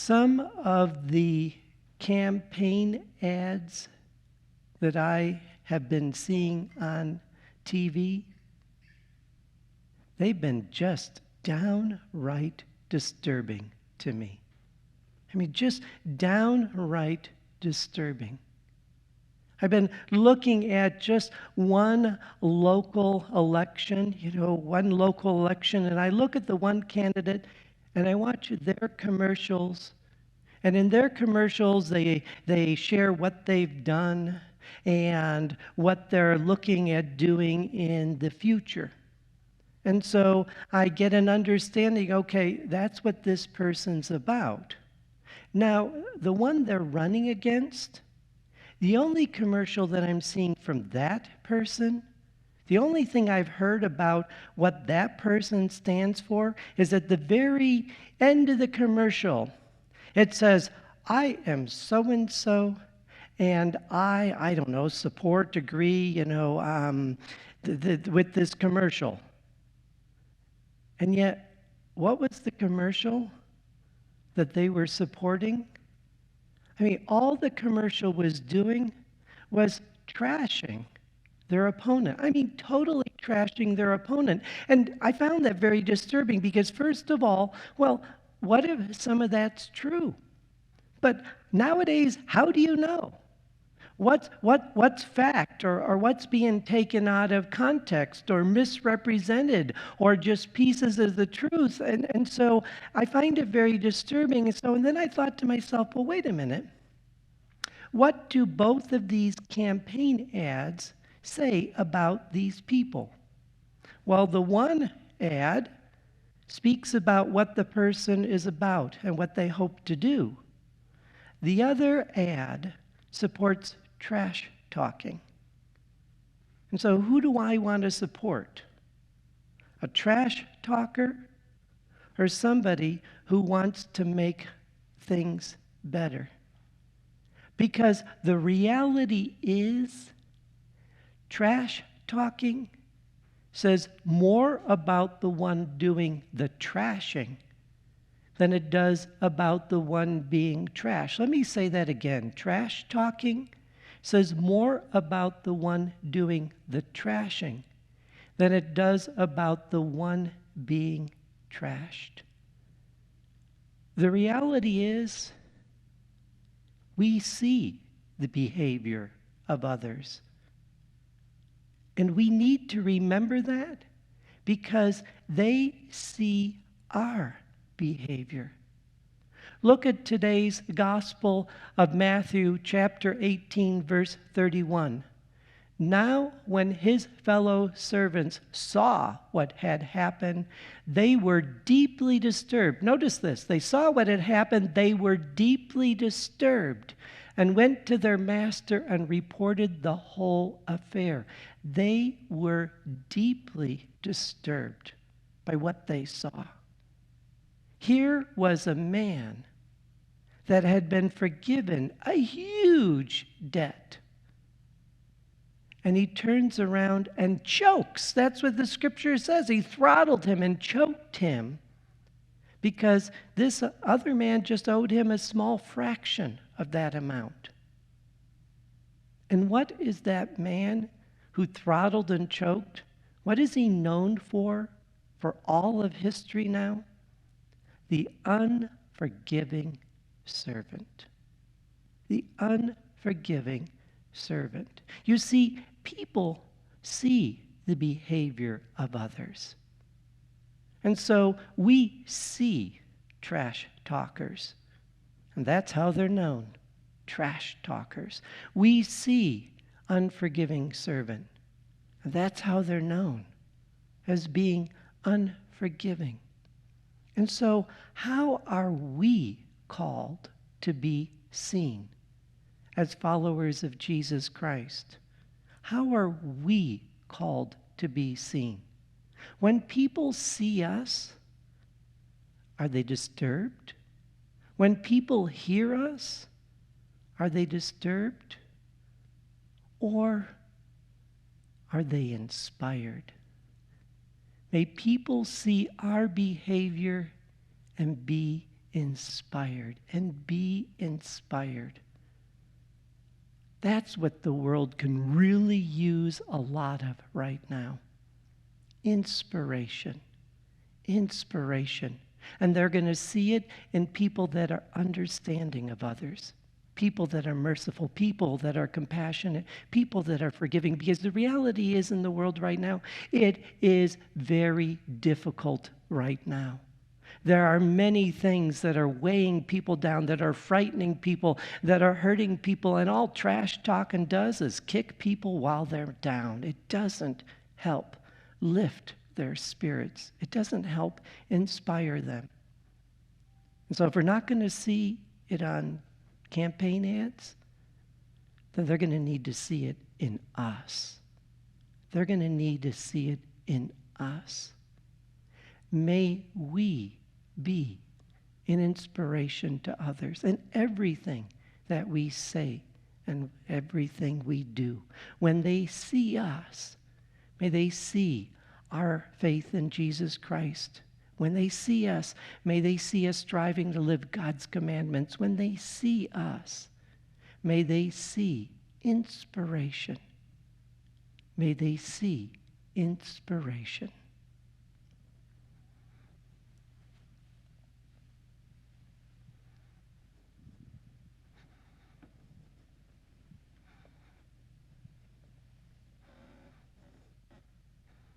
Some of the campaign ads that I have been seeing on TV, they've been just downright disturbing to me. I mean, just downright disturbing. I've been looking at just one local election, and I look at the one candidate and I watch their commercials. And in their commercials, they share what they've done and what they're looking at doing in the future. And so I get an understanding, okay, that's what this person's about. Now, the one they're running against, the only commercial that I'm seeing from that person, the only thing I've heard about what that person stands for is at the very end of the commercial, it says, I am so-and-so, and I don't know, support, agree, with this commercial. And yet, what was the commercial that they were supporting? I mean, all the commercial was doing was trashing their opponent. I mean, totally trashing their opponent. And I found that very disturbing because, first of all, well, what if some of that's true? But nowadays, how do you know? What's fact or what's being taken out of context or misrepresented or just pieces of the truth? And so I find it very disturbing. And then I thought to myself, well, wait a minute. What do both of these campaign ads say about these people? Well, the one ad speaks about what the person is about and what they hope to do. The other ad supports trash talking. And so who do I want to support? A trash talker or somebody who wants to make things better? Because the reality is, trash talking says more about the one doing the trashing than it does about the one being trashed. Let me say that again. Trash talking says more about the one doing the trashing than it does about the one being trashed. The reality is, we see the behavior of others. And we need to remember that because they see our behavior. Look at today's Gospel of Matthew, chapter 18, verse 31. Now, when his fellow servants saw what had happened, they were deeply disturbed. Notice this. They saw what had happened. They were deeply disturbed and went to their master and reported the whole affair. They were deeply disturbed by what they saw. Here was a man that had been forgiven a huge debt. And he turns around and chokes. That's what the scripture says. He throttled him and choked him because this other man just owed him a small fraction of that amount. And what is that man who throttled and choked? What is he known for all of history now? The unforgiving servant. The unforgiving servant. You see, people see the behavior of others. And so we see trash talkers. And that's how they're known, trash talkers. We see unforgiving servant. And that's how they're known, as being unforgiving. And so how are we called to be seen as followers of Jesus Christ? How are we called to be seen? When people see us, are they disturbed? When people hear us, are they disturbed? Or are they inspired? May people see our behavior and be inspired and be inspired. That's what the world can really use a lot of right now. Inspiration. Inspiration. And they're going to see it in people that are understanding of others, people that are merciful, people that are compassionate, people that are forgiving. Because the reality is in the world right now, it is very difficult right now. There are many things that are weighing people down, that are frightening people, that are hurting people, and all trash talking does is kick people while they're down. It doesn't help lift their spirits. It doesn't help inspire them. And so if we're not going to see it on campaign ads, then they're going to need to see it in us. They're going to need to see it in us. May we be an inspiration to others in everything that we say and everything we do. When they see us, may they see our faith in Jesus Christ. When they see us, may they see us striving to live God's commandments. When they see us, may they see inspiration. May they see inspiration.